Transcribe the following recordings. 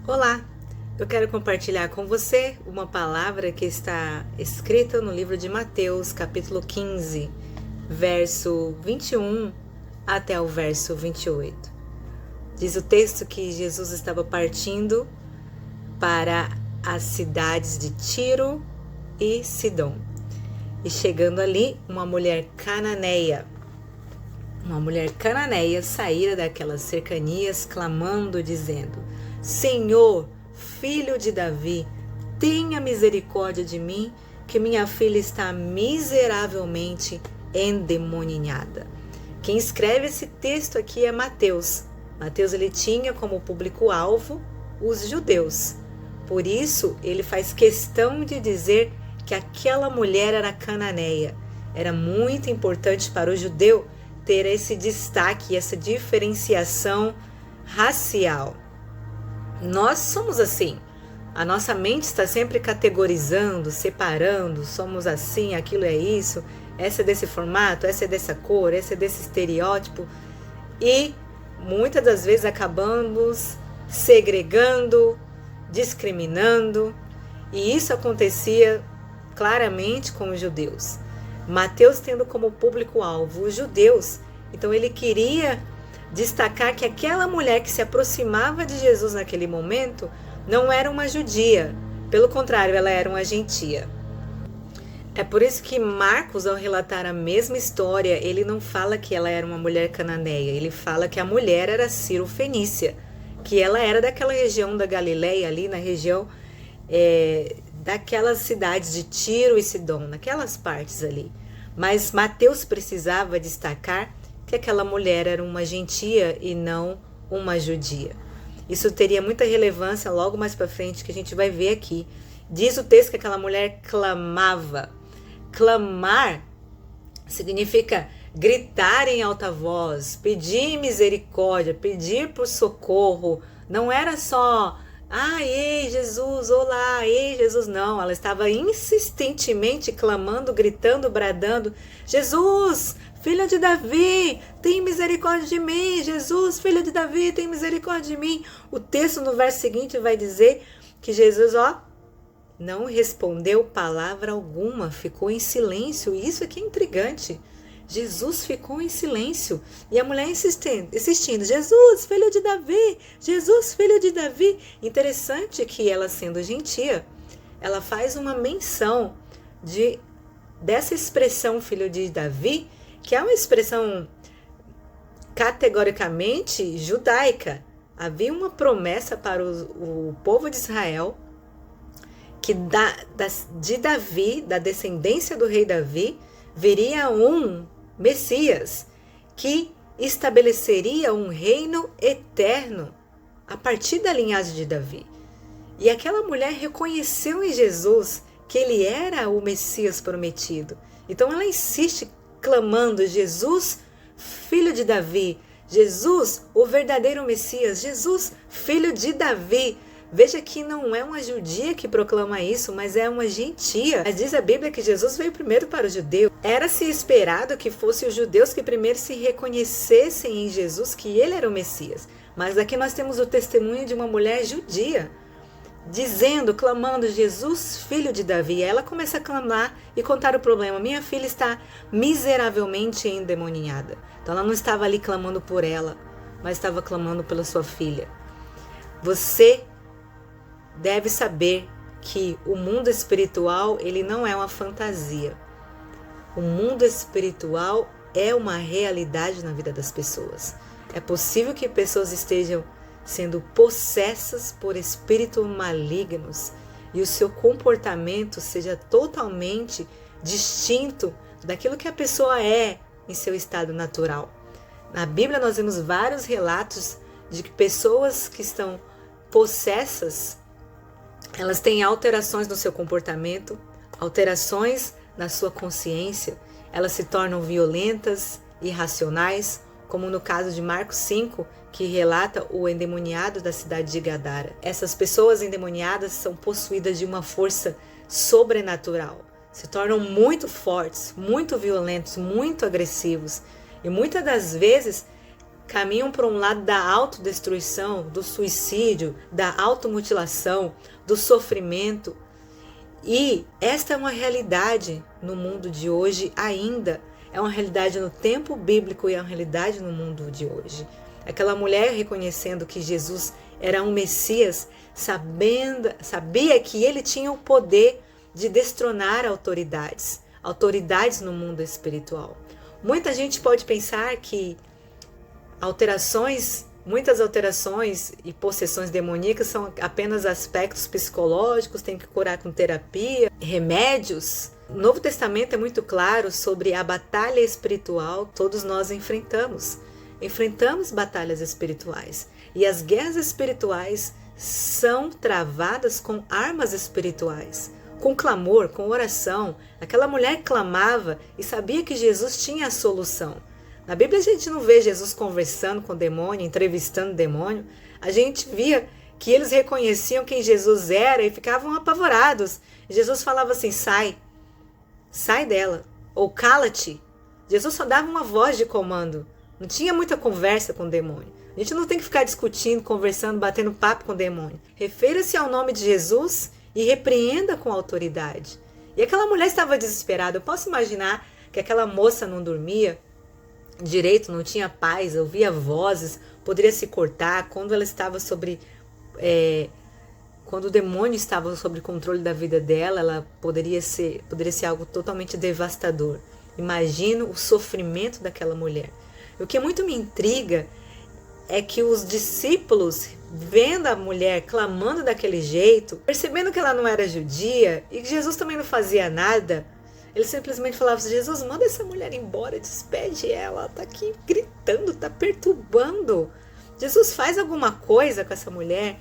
Olá, eu quero compartilhar com você uma palavra que está escrita no livro de Mateus, capítulo 15, verso 21 até o verso 28. Diz o texto que Jesus estava partindo para as cidades de Tiro e Sidom. E chegando ali, uma mulher cananeia saíra daquelas cercanias, clamando, dizendo: Senhor, filho de Davi, tenha misericórdia de mim, que minha filha está miseravelmente endemoniada. Quem escreve esse texto aqui é Mateus. Mateus ele tinha como público-alvo os judeus. Por isso, ele faz questão de dizer que aquela mulher era cananeia. Era muito importante para o judeu ter esse destaque, essa diferenciação racial. Nós somos assim. A nossa mente está sempre categorizando, separando, somos assim, aquilo é isso, essa é desse formato, essa é dessa cor, essa é desse estereótipo. E muitas das vezes acabamos segregando, discriminando. E isso acontecia claramente com os judeus. Mateus tendo como público-alvo os judeus, então ele queria destacar que aquela mulher que se aproximava de Jesus naquele momento não era uma judia, pelo contrário, ela era uma gentia. É por isso que Marcos, ao relatar a mesma história, ele não fala que ela era uma mulher cananeia, ele fala que a mulher era Ciro-fenícia, que ela era daquela região da Galileia, ali na região daquelas cidades de Tiro e Sidom, naquelas partes ali. Mas Mateus precisava destacar que aquela mulher era uma gentia e não uma judia. Isso teria muita relevância logo mais para frente, que a gente vai ver aqui. Diz o texto que aquela mulher clamava. Clamar significa gritar em alta voz, pedir misericórdia, pedir por socorro. Não era só, ei Jesus, olá, ei Jesus, não. Ela estava insistentemente clamando, gritando, bradando: Jesus, filho de Davi, tem misericórdia de mim. Jesus, filho de Davi, tem misericórdia de mim. O texto no verso seguinte vai dizer que Jesus, não respondeu palavra alguma, ficou em silêncio. Isso aqui é intrigante. Jesus ficou em silêncio e a mulher insistindo: Jesus, filho de Davi, Jesus, filho de Davi. Interessante que ela, sendo gentia, ela faz uma menção dessa expressão filho de Davi, que é uma expressão categoricamente judaica. Havia uma promessa para o povo de Israel que de Davi, da descendência do rei Davi, viria um Messias que estabeleceria um reino eterno a partir da linhagem de Davi. E aquela mulher reconheceu em Jesus que ele era o Messias prometido. Então ela insiste clamando: Jesus, filho de Davi, Jesus, o verdadeiro Messias, Jesus, filho de Davi. Veja que não é uma judia que proclama isso, mas é uma gentia. Mas diz a Bíblia que Jesus veio primeiro para os judeus. Era-se esperado que fossem os judeus que primeiro se reconhecessem em Jesus que ele era o Messias. Mas aqui nós temos o testemunho de uma mulher judia, dizendo, clamando: Jesus, filho de Davi. Ela começa a clamar e contar o problema: minha filha está miseravelmente endemoniada. Então ela não estava ali clamando por ela, mas estava clamando pela sua filha. Você deve saber que o mundo espiritual, ele não é uma fantasia. O mundo espiritual é uma realidade na vida das pessoas. É possível que pessoas estejam sendo possessas por espíritos malignos e o seu comportamento seja totalmente distinto daquilo que a pessoa é em seu estado natural. Na Bíblia nós vemos vários relatos de que pessoas que estão possessas, elas têm alterações no seu comportamento, alterações na sua consciência, elas se tornam violentas, irracionais, como no caso de Marcos 5, que relata o endemoniado da cidade de Gadara. Essas pessoas endemoniadas são possuídas de uma força sobrenatural, se tornam muito fortes, muito violentos, muito agressivos, e muitas das vezes caminham para um lado da autodestruição, do suicídio, da automutilação, do sofrimento. E esta é uma realidade no mundo de hoje ainda. É uma realidade no tempo bíblico e é uma realidade no mundo de hoje. Aquela mulher reconhecendo que Jesus era um Messias, sabia que ele tinha o poder de destronar autoridades no mundo espiritual. Muita gente pode pensar que muitas alterações e possessões demoníacas são apenas aspectos psicológicos, tem que curar com terapia, remédios. O Novo Testamento é muito claro sobre a batalha espiritual que todos nós enfrentamos. Enfrentamos batalhas espirituais. E as guerras espirituais são travadas com armas espirituais, com clamor, com oração. Aquela mulher clamava e sabia que Jesus tinha a solução. Na Bíblia a gente não vê Jesus conversando com o demônio, entrevistando o demônio. A gente via que eles reconheciam quem Jesus era e ficavam apavorados. Jesus falava assim, sai dela, ou cala-te. Jesus só dava uma voz de comando. Não tinha muita conversa com o demônio. A gente não tem que ficar discutindo, conversando, batendo papo com o demônio. Refira-se ao nome de Jesus e repreenda com autoridade. E aquela mulher estava desesperada. Eu posso imaginar que aquela moça não dormia direito, não tinha paz, ouvia vozes, poderia se cortar. Quando ela estava quando o demônio estava sob controle da vida dela, ela poderia ser algo totalmente devastador. Imagino o sofrimento daquela mulher. O que muito me intriga é que os discípulos, vendo a mulher clamando daquele jeito, percebendo que ela não era judia e que Jesus também não fazia nada, eles simplesmente falavam assim, Jesus, manda essa mulher embora, despede ela, ela está aqui gritando, está perturbando. Jesus, faz alguma coisa com essa mulher.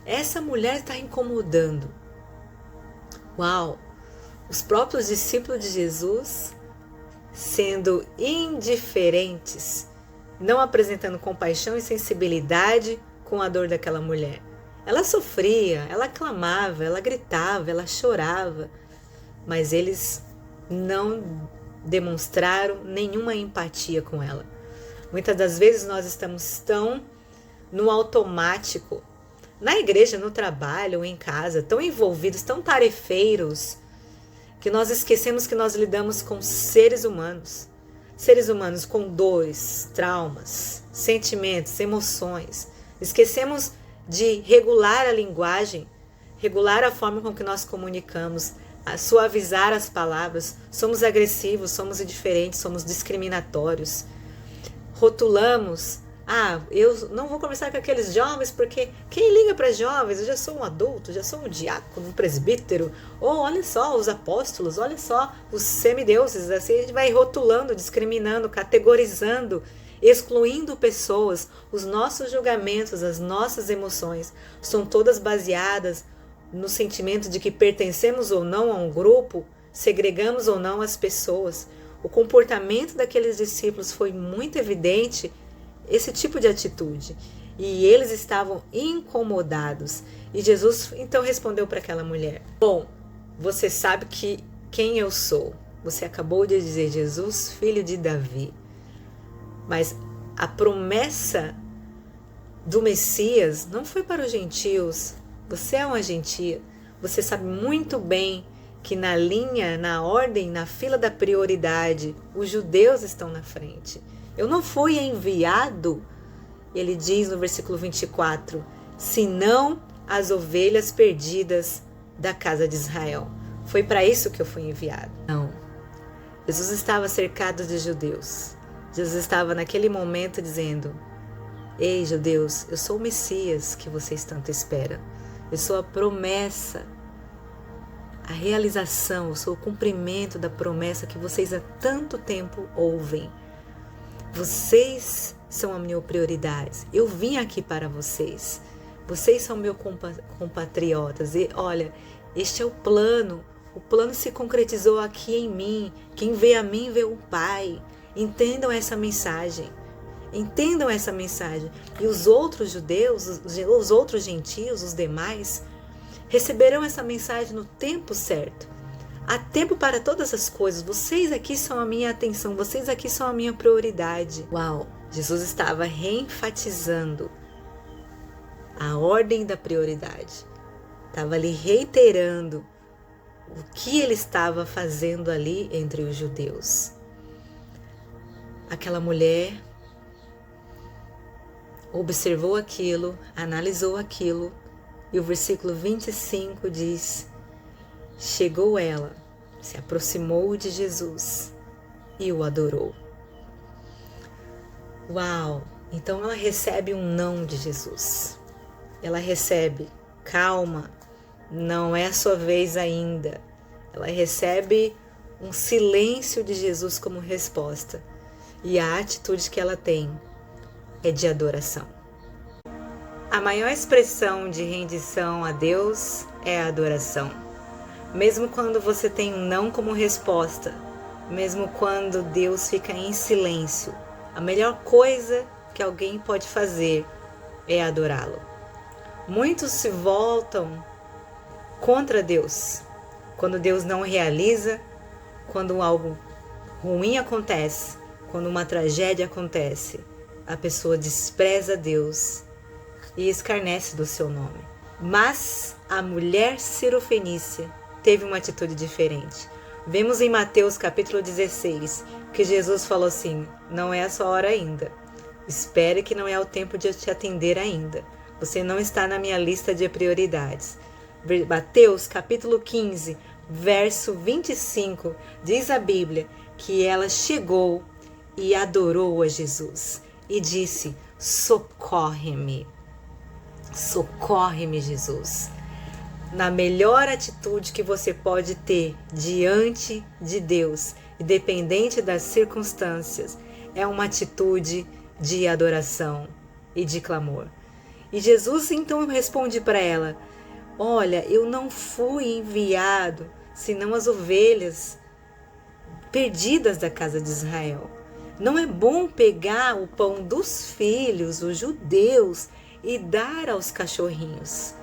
Essa mulher está incomodando. Uau! Os próprios discípulos de Jesus sendo indiferentes, não apresentando compaixão e sensibilidade com a dor daquela mulher. Ela sofria, ela clamava, ela gritava, ela chorava, mas eles não demonstraram nenhuma empatia com ela. Muitas das vezes nós estamos tão no automático, na igreja, no trabalho, em casa, tão envolvidos, tão tarefeiros, que nós esquecemos que nós lidamos com seres humanos com dores, traumas, sentimentos, emoções. Esquecemos de regular a linguagem, regular a forma com que nós comunicamos, a suavizar as palavras. Somos agressivos, somos indiferentes, somos discriminatórios. Rotulamos, eu não vou conversar com aqueles jovens porque quem liga para jovens? Eu já sou um adulto, já sou um diácono, um presbítero. Ou olha só os apóstolos, olha só os semideuses. Assim a gente vai rotulando, discriminando, categorizando, excluindo pessoas. Os nossos julgamentos, as nossas emoções são todas baseadas no sentimento de que pertencemos ou não a um grupo, segregamos ou não as pessoas. O comportamento daqueles discípulos foi muito evidente, esse tipo de atitude. E eles estavam incomodados. E Jesus então respondeu para aquela mulher: bom, você sabe quem eu sou. Você acabou de dizer Jesus, filho de Davi. Mas a promessa do Messias não foi para os gentios. Você é uma gentia. Você sabe muito bem que na linha, na ordem, na fila da prioridade, os judeus estão na frente. Eu não fui enviado, ele diz no versículo 24, senão as ovelhas perdidas da casa de Israel. Foi para isso que eu fui enviado. Não. Jesus estava cercado de judeus. Jesus estava naquele momento dizendo: ei, judeus, eu sou o Messias que vocês tanto esperam. Eu sou a promessa, a realização, eu sou o cumprimento da promessa que vocês há tanto tempo ouvem. Vocês são a minha prioridade. Eu vim aqui para vocês. Vocês são meus compatriotas. E olha, este é o plano. O plano se concretizou aqui em mim. Quem vê a mim vê o Pai. Entendam essa mensagem. Entendam essa mensagem. E os outros judeus, os outros gentios, os demais, receberão essa mensagem no tempo certo. Há tempo para todas as coisas. Vocês aqui são a minha atenção. Vocês aqui são a minha prioridade. Uau! Jesus estava reenfatizando a ordem da prioridade. Estava ali reiterando o que ele estava fazendo ali entre os judeus. Aquela mulher observou aquilo, analisou aquilo, e o versículo 25 diz: chegou ela, se aproximou de Jesus e o adorou. Uau! Então ela recebe um não de Jesus. Ela recebe: calma, não é a sua vez ainda. Ela recebe um silêncio de Jesus como resposta. E a atitude que ela tem é de adoração. A maior expressão de rendição a Deus é a adoração. Mesmo quando você tem um não como resposta, mesmo quando Deus fica em silêncio, a melhor coisa que alguém pode fazer é adorá-lo. Muitos se voltam contra Deus quando Deus não realiza, quando algo ruim acontece, quando uma tragédia acontece. A pessoa despreza Deus e escarnece do seu nome. Mas a mulher cirofenícia teve uma atitude diferente. Vemos em Mateus capítulo 16 que Jesus falou assim: não é a sua hora ainda. Espere que não é o tempo de eu te atender ainda. Você não está na minha lista de prioridades. Mateus capítulo 15, verso 25, diz a Bíblia que ela chegou e adorou a Jesus e disse: socorre-me. Socorre-me, Jesus. Na melhor atitude que você pode ter diante de Deus, independente das circunstâncias, é uma atitude de adoração e de clamor. E Jesus então responde para ela: olha, eu não fui enviado senão as ovelhas perdidas da casa de Israel. Não é bom pegar o pão dos filhos, os judeus, e dar aos cachorrinhos.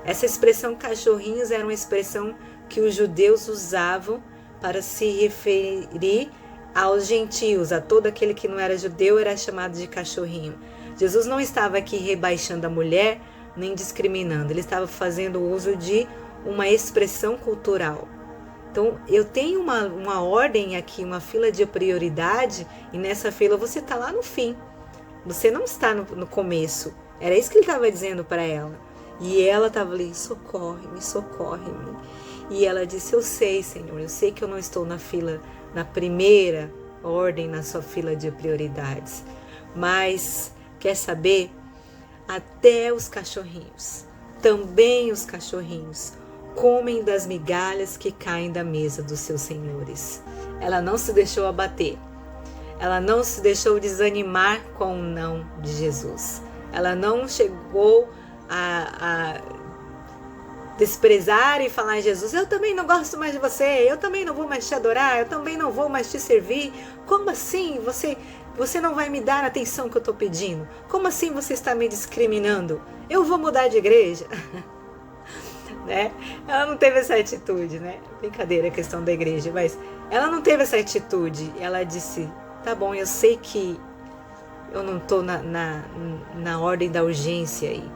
Essa expressão cachorrinhos era uma expressão que os judeus usavam para se referir aos gentios, a todo aquele que não era judeu era chamado de cachorrinho. Jesus não estava aqui rebaixando a mulher, nem discriminando, ele estava fazendo uso de uma expressão cultural. Então, eu tenho uma ordem aqui, uma fila de prioridade, e nessa fila você está lá no fim. Você não está no começo. Era isso que ele estava dizendo para ela. E ela estava ali: socorre-me, socorre-me. E ela disse: eu sei, Senhor, eu sei que eu não estou na fila, na primeira ordem, na sua fila de prioridades. Mas, quer saber? Até os cachorrinhos, também os cachorrinhos, comem das migalhas que caem da mesa dos seus senhores. Ela não se deixou abater. Ela não se deixou desanimar com o não de Jesus. Ela não chegou a desprezar e falar: Jesus, eu também não gosto mais de você, eu também não vou mais te adorar, eu também não vou mais te servir. Como assim? Você não vai me dar a atenção que eu estou pedindo? Como assim você está me discriminando? Eu vou mudar de igreja. Né? Ela não teve essa atitude, né? Brincadeira a questão da igreja, mas ela não teve essa atitude. Ela disse: tá bom, eu sei que eu não estou na ordem da urgência aí,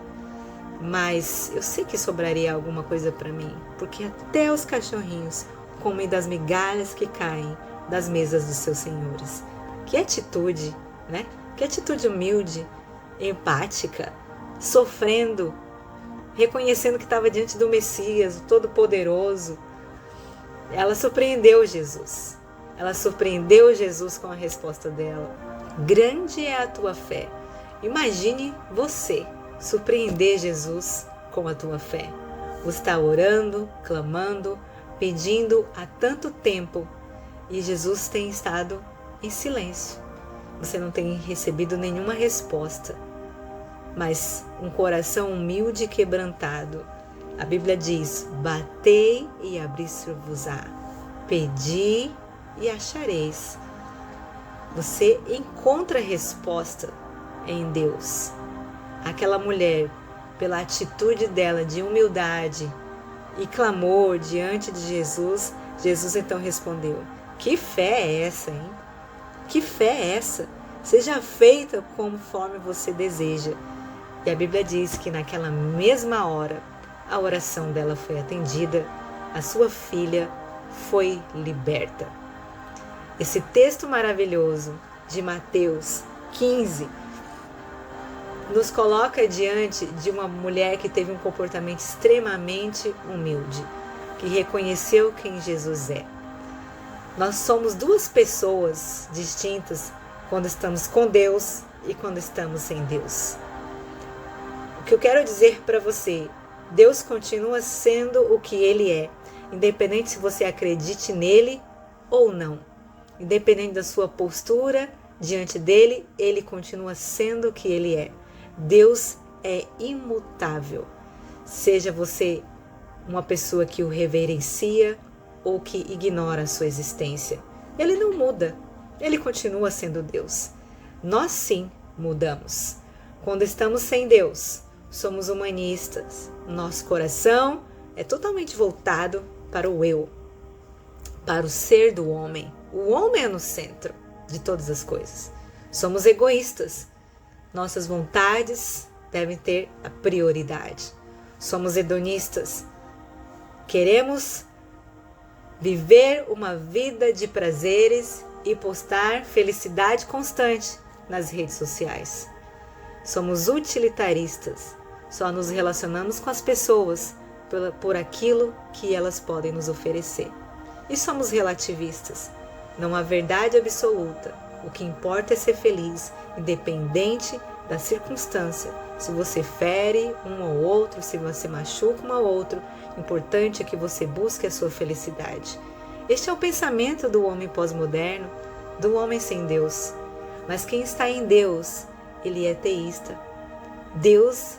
mas eu sei que sobraria alguma coisa para mim, porque até os cachorrinhos comem das migalhas que caem das mesas dos seus senhores. Que atitude, né? Que atitude humilde, empática, sofrendo, reconhecendo que estava diante do Messias, o Todo-Poderoso. Ela surpreendeu Jesus. Ela surpreendeu Jesus com a resposta dela. Grande é a tua fé. Imagine você surpreender Jesus com a tua fé. Você está orando, clamando, pedindo há tanto tempo e Jesus tem estado em silêncio. Você não tem recebido nenhuma resposta, mas um coração humilde e quebrantado. A Bíblia diz: batei e abri-se-vos-á, pedi e achareis. Você encontra resposta em Deus. Aquela mulher, pela atitude dela de humildade e clamor diante de Jesus, Jesus então respondeu: que fé é essa, hein? Que fé é essa? seja feita conforme você deseja. E a Bíblia diz que naquela mesma hora, a oração dela foi atendida, a sua filha foi liberta. Esse texto maravilhoso de Mateus 15 nos coloca diante de uma mulher que teve um comportamento extremamente humilde, que reconheceu quem Jesus é. Nós somos duas pessoas distintas quando estamos com Deus e quando estamos sem Deus. O que eu quero dizer para você, Deus continua sendo o que Ele é, independente se você acredite nele ou não. Independente da sua postura diante dele, Ele continua sendo o que Ele é. Deus é imutável. Seja você uma pessoa que o reverencia ou que ignora a sua existência. Ele não muda. Ele continua sendo Deus. Nós sim mudamos. Quando estamos sem Deus, somos humanistas. Nosso coração é totalmente voltado para o eu, para o ser do homem. O homem é no centro de todas as coisas. Somos egoístas. Nossas vontades devem ter a prioridade. Somos hedonistas. Queremos viver uma vida de prazeres e postar felicidade constante nas redes sociais. Somos utilitaristas. Só nos relacionamos com as pessoas por aquilo que elas podem nos oferecer. E somos relativistas. Não há verdade absoluta. O que importa é ser feliz, independente da circunstância. Se você fere um ao outro, se você machuca um ao outro, o importante é que você busque a sua felicidade. Este é o pensamento do homem pós-moderno, do homem sem Deus. Mas quem está em Deus, ele é teísta. Deus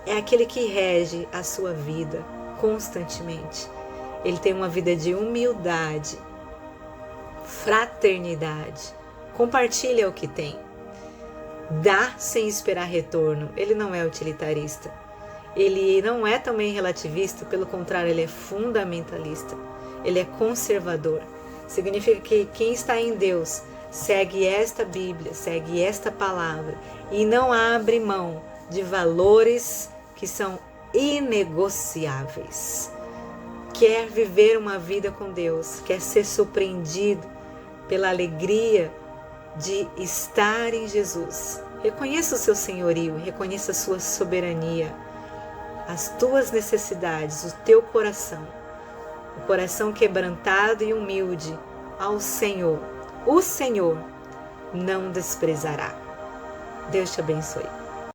é aquele que rege a sua vida constantemente. Ele tem uma vida de humildade, fraternidade. Compartilha o que tem. Dá sem esperar retorno. Ele não é utilitarista. Ele não é também relativista, pelo contrário, ele é fundamentalista. Ele é conservador. Significa que quem está em Deus segue esta Bíblia, segue esta palavra e não abre mão de valores que são inegociáveis. Quer viver uma vida com Deus, quer ser surpreendido pela alegria de estar em Jesus. Reconheça o seu senhorio, reconheça a sua soberania, as tuas necessidades, o teu coração. O coração quebrantado e humilde ao Senhor. O Senhor não desprezará. Deus te abençoe.